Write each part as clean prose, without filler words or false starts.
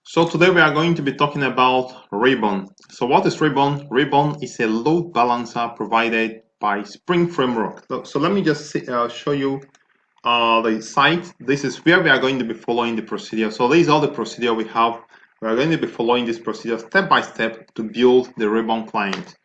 So today we are going to be talking about Ribbon. So what is Ribbon? Ribbon is a load balancer provided by Spring Framework. So let me just show you the site. This is where we are going to be following the procedure. So these are the procedure we have. We are going to be following this procedure step by step to build the Ribbon client.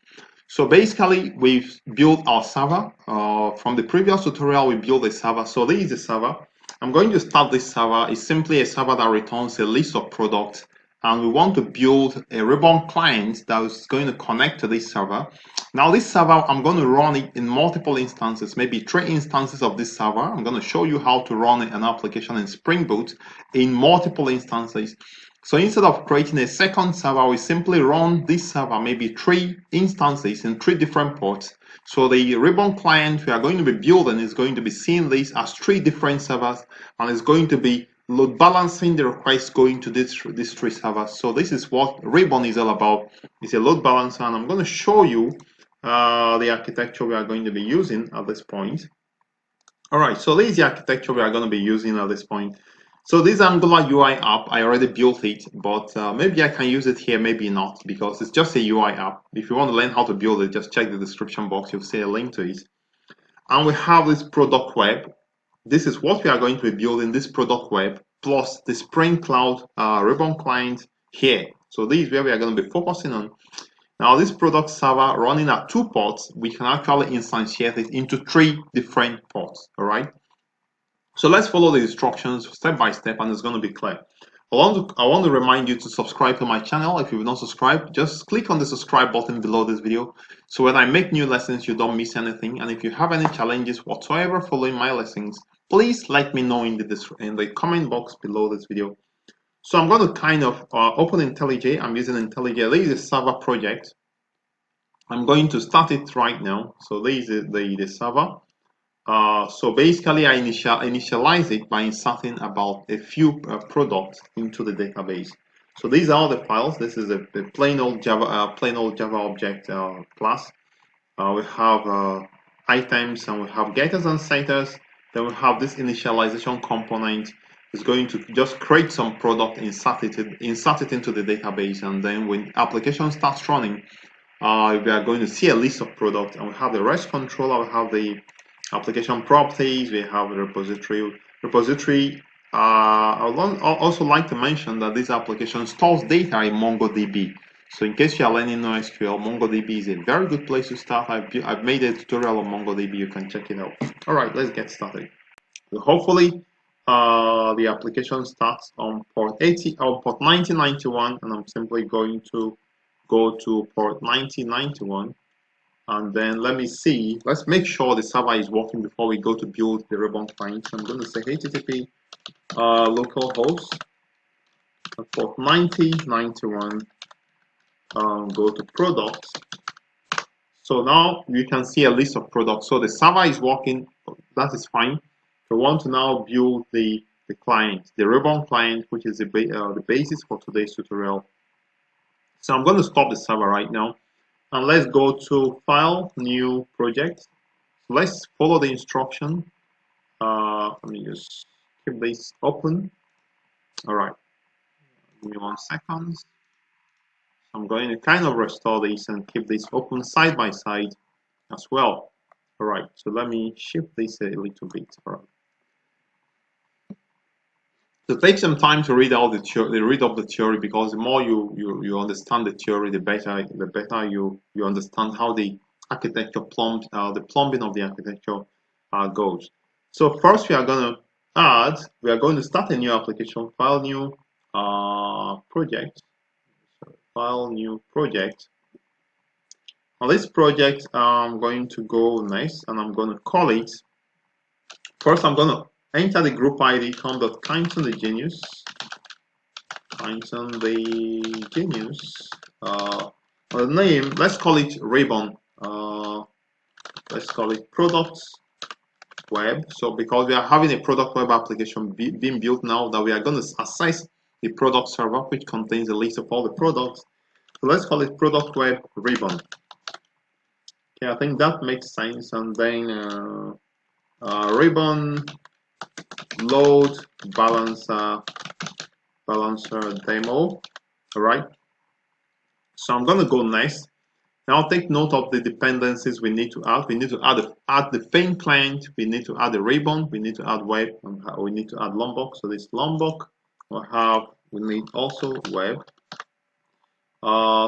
So basically, we've built our server. From the previous tutorial, we built a server. So this is the server. I'm going to start this server. It's simply a server that returns a list of products. And we want to build a Ribbon client that is going to connect to this server. Now, this server, I'm going to run it in multiple instances, maybe 3 instances of this server. I'm going to show you how to run an application in Spring Boot in multiple instances. So instead of creating a second server, we simply run this server, maybe 3 instances in 3 different ports. So the Ribbon client we are going to be building is going to be seeing this as 3 different servers, and it's going to be load balancing the requests going to these 3 servers. So this is what Ribbon is all about. It's a load balancer, and I'm going to show you the architecture we are going to be using at this point. All right, so this is the architecture we are going to be using at this point. So this Angular UI app, I already built it, but maybe I can use it here, maybe not, because it's just a UI app. If you want to learn how to build it, just check the description box, you'll see a link to it. And we have this product web. This is what we are going to be building, this product web, plus the Spring Cloud Ribbon client here. So this is where we are going to be focusing on. Now, this product server running at 2 ports, we can actually instantiate it into 3 different ports, all right? So let's follow the instructions step by step, and it's going to be clear. I want to remind you to subscribe to my channel. If you've not subscribed, just click on the subscribe button below this video. So when I make new lessons, you don't miss anything. And if you have any challenges whatsoever following my lessons, please let me know in the comment box below this video. So I'm going to kind of open IntelliJ. I'm using IntelliJ. This is a server project. I'm going to start it right now. So this is the server. So basically, I initialize it by inserting about a few products into the database. So these are the files. This is a plain old Java object class. We have items, and we have getters and setters. Then we have this initialization component. It's going to just create some product, insert it into the database, and then when application starts running, we are going to see a list of products, and we have the REST controller, we have the application properties, we have the repository. I would also like to mention that this application stores data in MongoDB. So in case you are learning NoSQL, MongoDB is a very good place to start. I've made a tutorial on MongoDB, you can check it out. All right, let's get started. So hopefully the application starts on port 9091, and I'm simply going to go to port 9091, and then let's make sure the server is working before we go to build the Ribbon client. So I'm going to say http localhost port 9091, go to products. So now you can see a list of products. So the server is working, that is fine. We want to now build the client, the Ribbon client, which is the basis for today's tutorial. So I'm going to stop the server right now, and let's go to File, New Project. So let's follow the instruction. Let me just keep this open. All right, give me 1 second. I'm going to kind of restore this and keep this open side by side as well. All right, so let me shift this a little bit. All right. So take some time to read out the theory, because the more you understand the theory, the better you understand how the architecture the plumbing of the architecture goes. So first we are going to start a new application, file new project. So file new project. On this project, I'm going to go next, and I'm going to call it. First, I'm going to enter the group ID com.Kyneton the genius. Kyneton the genius. The name, let's call it Ribbon. Let's call it products web. So because we are having a product web application being built now, that we are going to access the product server, which contains a list of all the products. So let's call it product web Ribbon. Okay, I think that makes sense. And then Ribbon load balancer balancer demo. All right. So I'm going to go next. Now take note of the dependencies we need to add. We need to add the Fein client. We need to add the Ribbon. We need to add web. And we need to add Lombok. So this Lombok we need also web,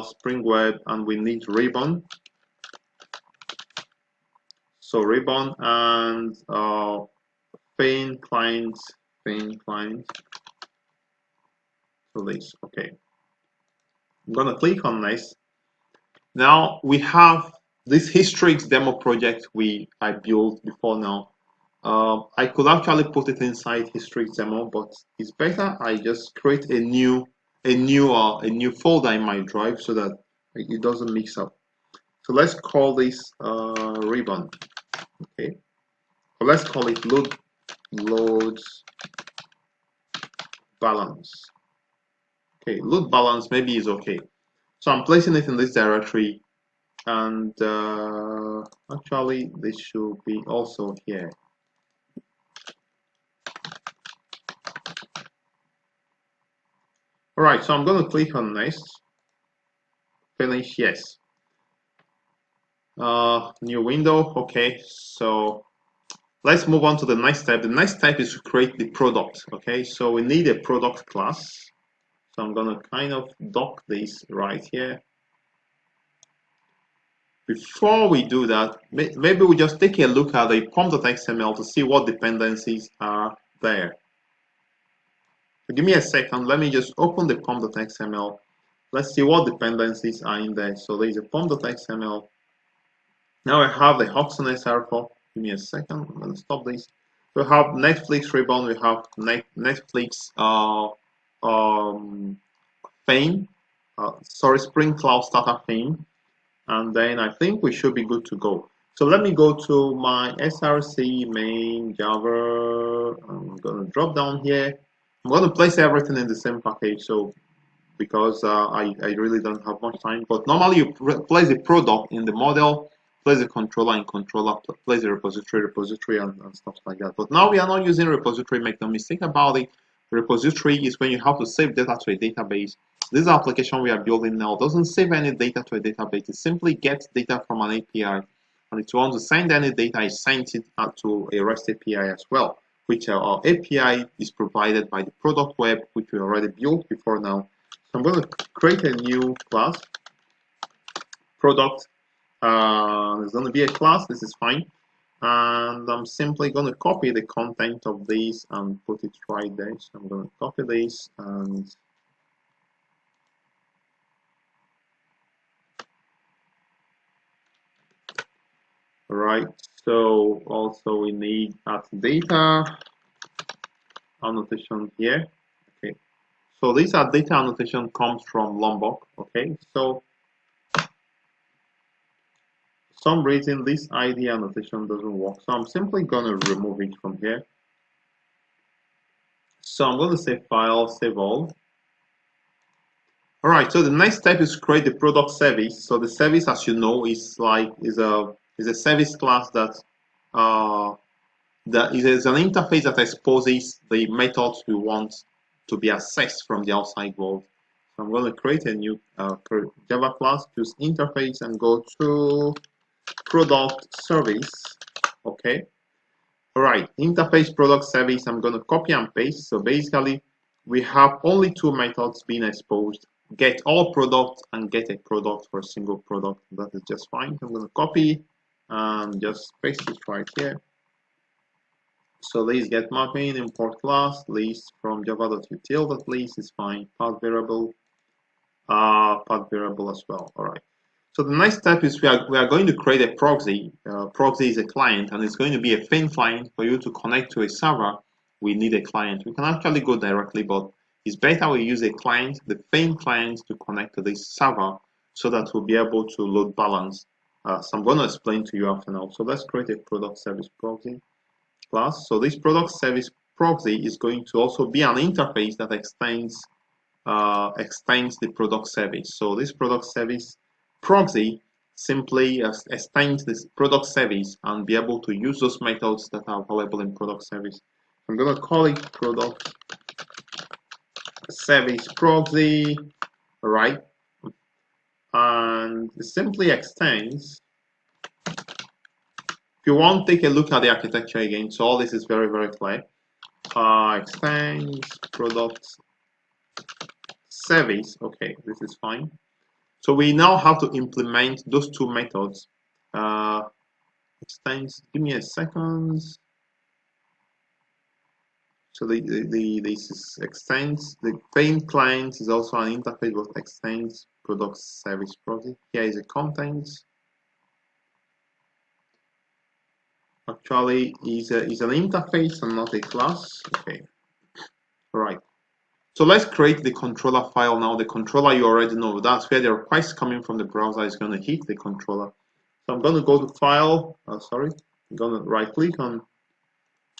Spring Web, and we need Ribbon. So Ribbon and Fein client. So this, okay. I'm gonna click on next. Now we have this Historics demo project I built before now. I could actually put it inside Historics demo, but it's better I just create a new folder in my drive so that it doesn't mix up. So let's call this Ribbon. Okay. So let's call it loads balance. Okay, load balance maybe is okay. So I'm placing it in this directory, and actually this should be also here. All right, so I'm going to click on next, finish, yes. New window, okay. So let's move on to the next step. The next step is to create the product, okay. So we need a product class. So I'm going to kind of dock this right here. Before we do that, maybe we just take a look at the pom.xml to see what dependencies are there. So give me a second. Let me just open the pom.xml. Let's see what dependencies are in there. So there is a pom.xml. Now I have the Hoxton SR4. Give me a second. I'm going to stop this. We have Netflix Ribbon. We have Netflix Fein. Spring Cloud Starter Fein. And then I think we should be good to go. So let me go to my src main Java. I'm going to drop down here. I'm going to place everything in the same package. So because I really don't have much time. But normally you place the product in the model, place the controller in controller, place the repository, and stuff like that. But now we are not using repository. Make no mistake about it. Repository is when you have to save data to a database. This application we are building now doesn't save any data to a database. It simply gets data from an API. And if you want to send any data, it sends it out to a REST API as well, which our API is provided by the product web, which we already built before now. So I'm going to create a new class, product. There's going to be a class, this is fine. And I'm simply going to copy the content of this and put it right there. So I'm going to copy this and right. So also we need at data annotation here. Okay. So this data annotation comes from Lombok. Okay. So for some reason this ID annotation doesn't work. So I'm simply going to remove it from here. So I'm going to say file, save all. All right, so the next step is create the product service. So the service, as you know, is a service class that is an interface that exposes the methods we want to be accessed from the outside world. So I'm going to create a new Java class, choose interface, and go to product service. Okay. All right, interface product service. I'm going to copy and paste. So basically, we have only two methods being exposed: get all product and get a product for a single product. That is just fine. I'm going to copy and just paste it right here. So this get mapping, import class, list from java.util.list is fine. Path variable as well. All right. So the next step is we are going to create a proxy. Proxy is a client, and it's going to be a Fein client. For you to connect to a server, we need a client. We can actually go directly, but it's better we use a client, the Fein client, to connect to this server so that we'll be able to load balance. So I'm going to explain to you after now. So let's create a product service proxy class. So this product service proxy is going to also be an interface that extends the product service. So this product service proxy simply extends this product service and be able to use those methods that are available in product service. I'm going to call it product service proxy, right? And it simply extends. If you want, take a look at the architecture again. So all this is very, very clear. Extends product service. Okay, this is fine. So we now have to implement those two methods. Extends. Give me a second. So this is extends. The main client is also an interface that extends product service proxy. Here is the content. Actually, is an interface and not a class. Okay, right. So let's create the controller file now. The controller you already know. That's where the request coming from the browser is going to hit the controller. So I'm going to go to File. Sorry, I'm going to right click on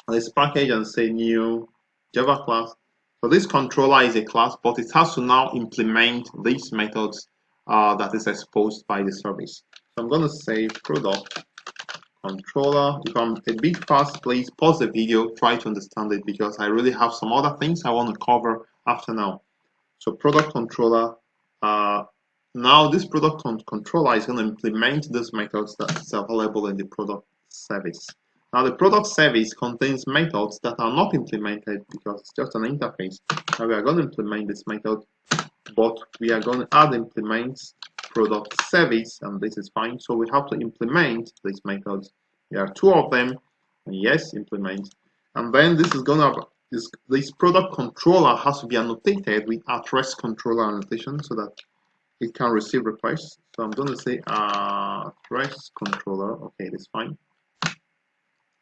this package and say New Java class. So this controller is a class, but it has to now implement these methods that is exposed by the service. So I'm going to say product controller. If I'm a bit fast, please pause the video, try to understand it, because I really have some other things I want to cover after now. So product controller. Now this product controller is going to implement those methods that is available in the product service. Now the product service contains methods that are not implemented because it's just an interface. Now we are going to implement this method, but we are going to add implements product service, and this is fine. So we have to implement these methods. There are two of them. Yes, implement. And then this is going to this product controller has to be annotated with at-rest controller annotation so that it can receive requests. So I'm going to say at-rest controller. Okay, that's fine.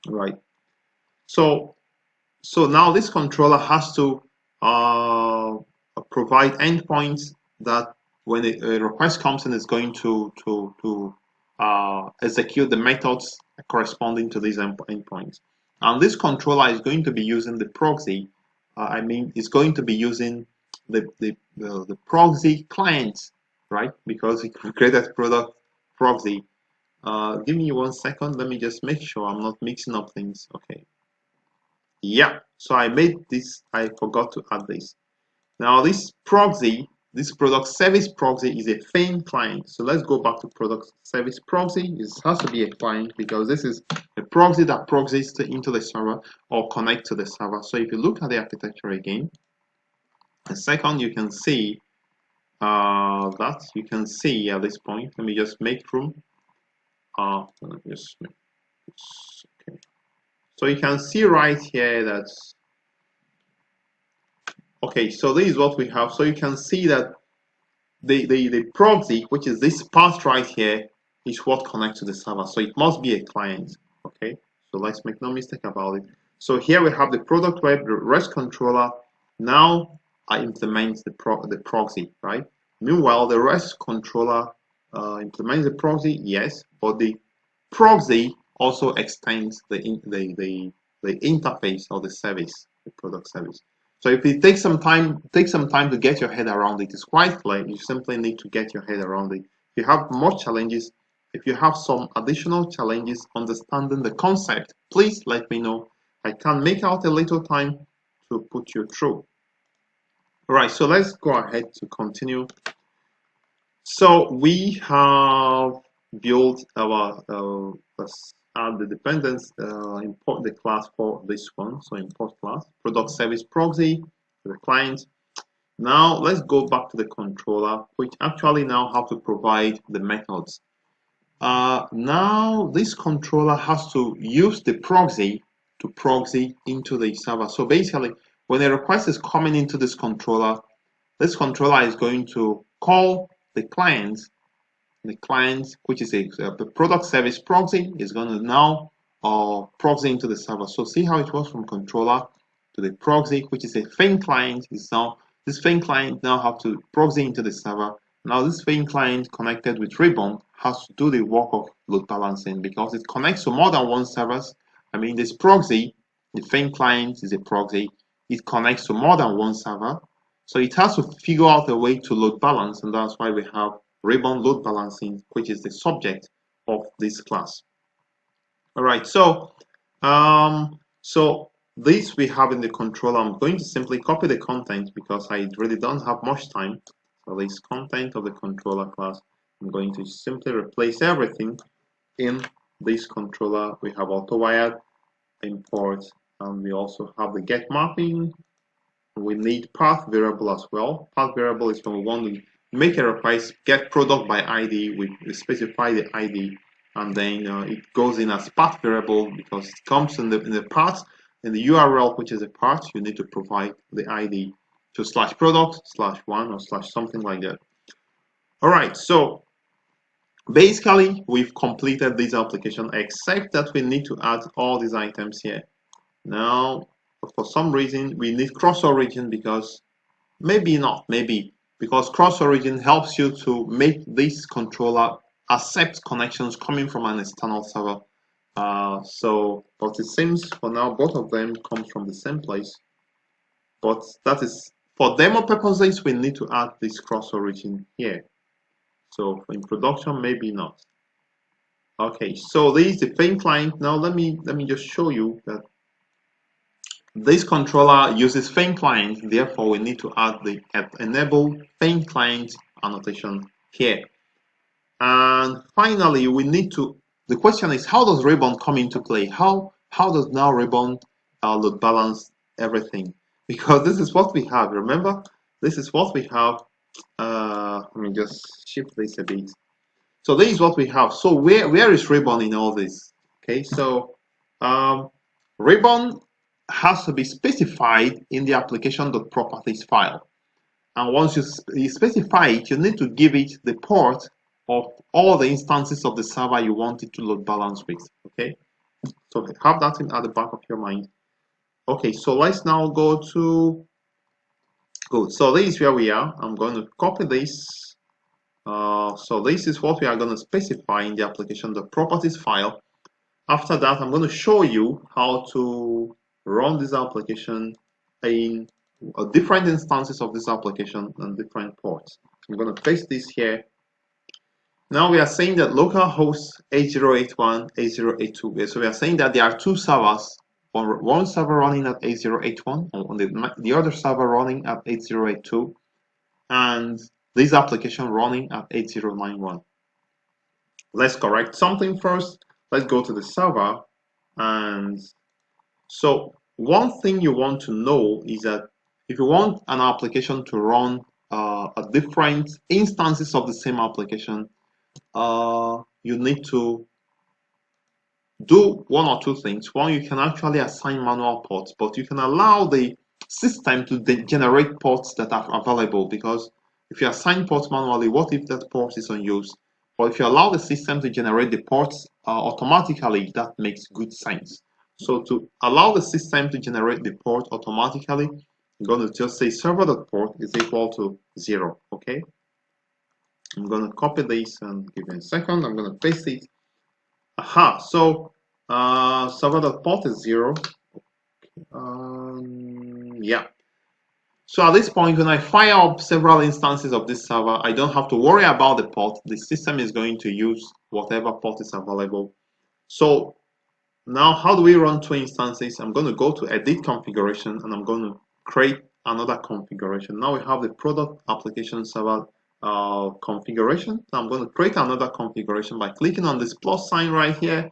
Right. So now this controller has to provide endpoints that when a request comes in, is going to execute the methods corresponding to these endpoints. And this controller is going to be using the proxy. It's going to be using the proxy client, right? Because it created product proxy. Give me 1 second. Let me just make sure I'm not mixing up things. Okay. Yeah, so I made this, I forgot to add this. Now this proxy, this product service proxy is a FAIN client. So let's go back to product service proxy. This has to be a client because this is a proxy that proxies into the server or connect to the server. So if you look at the architecture again, a second, you can see that you can see at this point. Let me just make room. Just make this, okay. So you can see right here that, okay, so this is what we have. So you can see that the proxy, which is this part right here, is what connects to the server. So it must be a client. Okay, so let's make no mistake about it. So here we have the product web REST controller. Now I implement the proxy, right? Meanwhile, the REST controller implements the proxy, yes, but the proxy also extends the interface or the service, the product service. So if it takes some time to get your head around it, it's quite clear. You simply need to get your head around it. If you have more challenges, if you have some additional challenges understanding the concept, please let me know. I can make out a little time to put you through. All right, so let's go ahead to continue. So we have built our let's add the dependence, import the class for this one. So import class product service proxy to the client. Now let's go back to the controller, which actually now have to provide the methods. Now this controller has to use the proxy to proxy into the server. So basically, when a request is coming into this controller is going to call the client, which is the product service proxy, is going to now proxy into the server. So see how it was from controller to the proxy, which is a FAIN client. Is now this FAIN client now have to proxy into the server. Now this FAIN client connected with Ribbon has to do the work of load balancing because it connects to more than one servers. This proxy, the FAIN client is a proxy. It connects to more than one server. So it has to figure out a way to load balance, and that's why we have Ribbon load balancing, which is the subject of this class. All right, so this we have in the controller. I'm going to simply copy the content because I really don't have much time. So this content of the controller class, I'm going to simply replace everything in this controller. We have auto-wired import, and we also have the get mapping. We need path variable as well. Path variable is when we want to make a request, get product by ID. We specify the ID, and then it goes in as path variable because it comes in the path in the URL, which is a path. You need to provide the ID to /product /1 or / something like that. All right, so basically we've completed this application, except that we need to add all these items here. Now, for some reason, we need CrossOrigin because maybe not, maybe because CrossOrigin helps you to make this controller accept connections coming from an external server. But it seems for now both of them come from the same place. But that is for demo purposes, we need to add this CrossOrigin here. So in production, maybe not. Okay, so this is the Paint client. Now let me just show you that this controller uses Paint client, therefore we need to add the enable Paint client annotation here. And finally, we need to, the question is, how does Ribbon come into play? How does now Ribbon load balance everything? Because this is what we have, remember? This is what we have. Let me just shift this a bit. So this is what we have. So where is Ribbon in all this? Okay, so Ribbon has to be specified in the application.properties file. And once you specify it, you need to give it the port of all the instances of the server you want it to load balance with. Okay, so have that at the back of your mind. Okay, so let's now go to good. So this is where we are. I'm going to copy this. So this is what we are going to specify in the application.properties file. After that, I'm going to show you how to run this application in different instances of this application and different ports. I'm going to paste this here. Now we are saying that localhost 8081, 8082. So we are saying that there are two servers, one server running at 8081 and the other server running at 8082, and this application running at 8091. Let's correct something first. Let's go to the server. And so one thing you want to know is that if you want an application to run at different instances of the same application, you need to do one or two things. One, you can actually assign manual ports, but you can allow the system to generate ports that are available, because if you assign ports manually, what if that port is unused? Or if you allow the system to generate the ports automatically, that makes good sense. So to allow the system to generate the port automatically, I'm going to just say server.port is equal to 0, okay? I'm going to copy this and give me a second. I'm going to paste it. Aha, so server.port is 0. Yeah. So at this point, when I fire up several instances of this server, I don't have to worry about the port. The system is going to use whatever port is available. So now how do we run two instances? I'm going to go to edit configuration and I'm going to create another configuration. Now we have the product application server configuration. I'm going to create another configuration by clicking on this plus sign right here,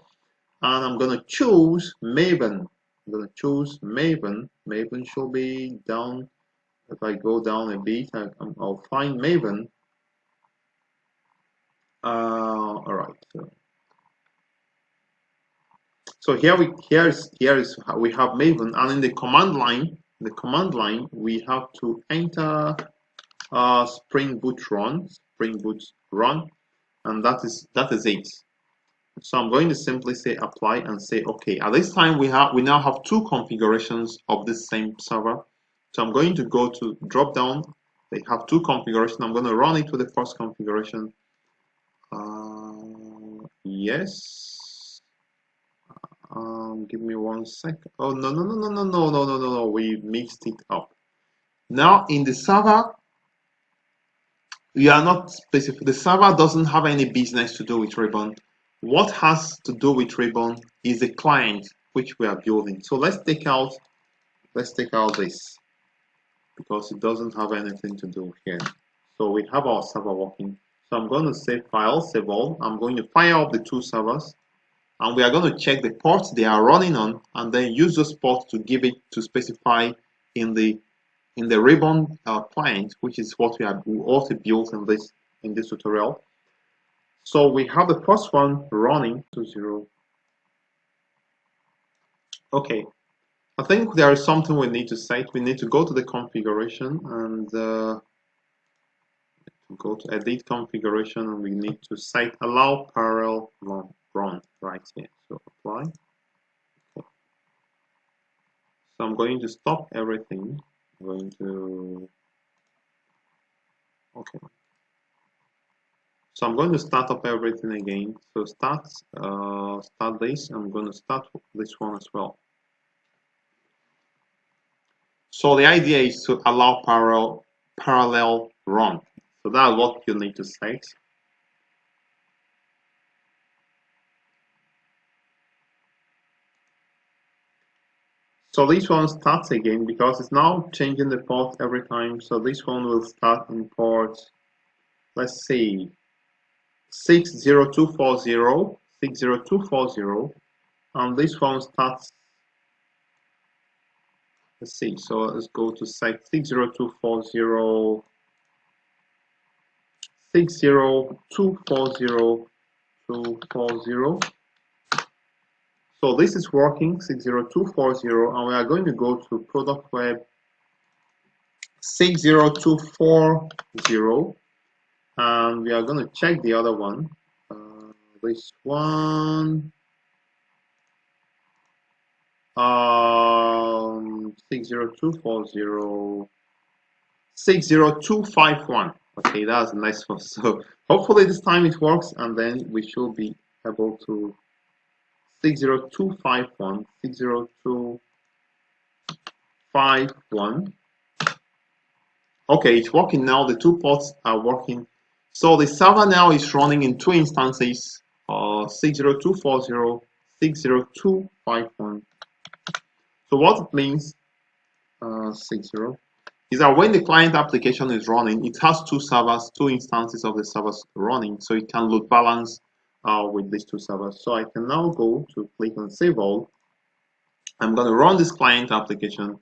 and I'm going to choose Maven. I'm going to choose Maven. Maven should be down. If I go down a bit, I'll find Maven. All right. So here is how we have Maven, and in the command line, we have to enter Spring Boot run, and that is it. So I'm going to simply say apply and say okay. At this time we now have two configurations of this same server. So I'm going to go to drop down. They have two configurations. I'm going to run it with the first configuration. Yes. Give me 1 sec. Oh no. We mixed it up. Now in the server, we are not specific. The server doesn't have any business to do with Ribbon. What has to do with Ribbon is the client which we are building. So let's take out let's take out this because it doesn't have anything to do here. So we have our server working. So I'm going to save file, save all. I'm going to fire up the two servers, and we are going to check the ports they are running on, and then use those ports to give it to specify in the ribbon client, which is what we also built in this tutorial. So we have the first one running 20. Okay, I think there is something we need to set. We need to go to the configuration and go to edit configuration, and we need to set allow parallel run right here. So apply. Okay. So I'm going to stop everything. I'm going to okay. So I'm going to start up everything again. So start this. I'm going to start this one as well. So the idea is to allow parallel run. So that's what you need to set. So this one starts again because it's now changing the port every time. So this one will start in port, let's see, 60240, 60240, and this one starts, let's see, so let's go to site 60240, 60240, 240. So this is working 60240, and we are going to go to product web 60240, and we are going to check the other one. This one 60240, 60251. Okay, that's a nice one. So hopefully this time it works, and then we should be able to 60251, 60251. Okay, it's working now. The two ports are working. So the server now is running in two instances, 60240, 60251. So what it means, 60, is that when the client application is running, it has two servers, two instances of the servers running, so it can load balance with these two servers. So I can now go to click on Save All. I'm going to run this client application.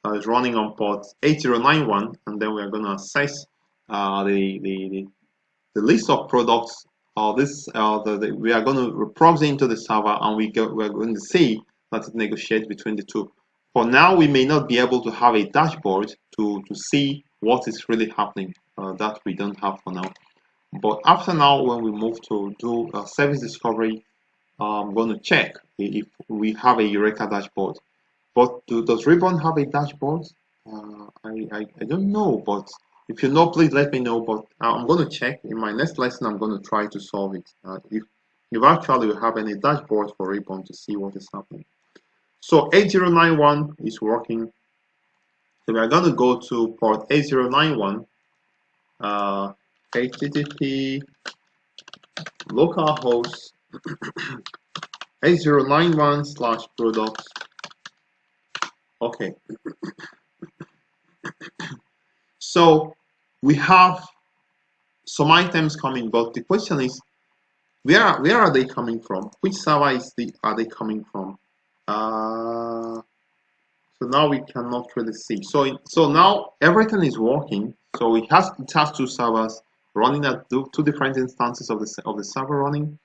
It's running on port 8091, and then we are going to access the list of products. We are going to proxy into the server, and we're going to see that it negotiates between the two. For now, we may not be able to have a dashboard to see what is really happening. That we don't have for now. But after now, when we move to do service discovery, I'm going to check if we have a Eureka dashboard. But does Ribbon have a dashboard? I don't know, but if you know, please let me know. But I'm going to check in my next lesson. I'm going to try to solve it. If actually you have any dashboard for Ribbon to see what is happening. So 8091 is working. So we are going to go to port 8091, HTTP localhost 8091/products. Okay. So we have some items coming, but the question is, where are they coming from? Which server are they coming from? So now we cannot really see. So now everything is working. So it has two servers running at two different instances of the server running.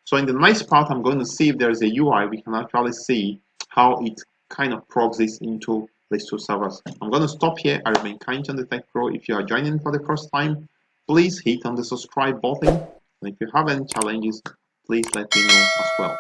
So in the nice part, I'm going to see if there is a UI. We can actually see how it kind of proxies into these two servers. I'm going to stop here. I remain Kind on the Tech Pro. If you are joining for the first time, please hit on the subscribe button. And if you have any challenges, please let me know as well.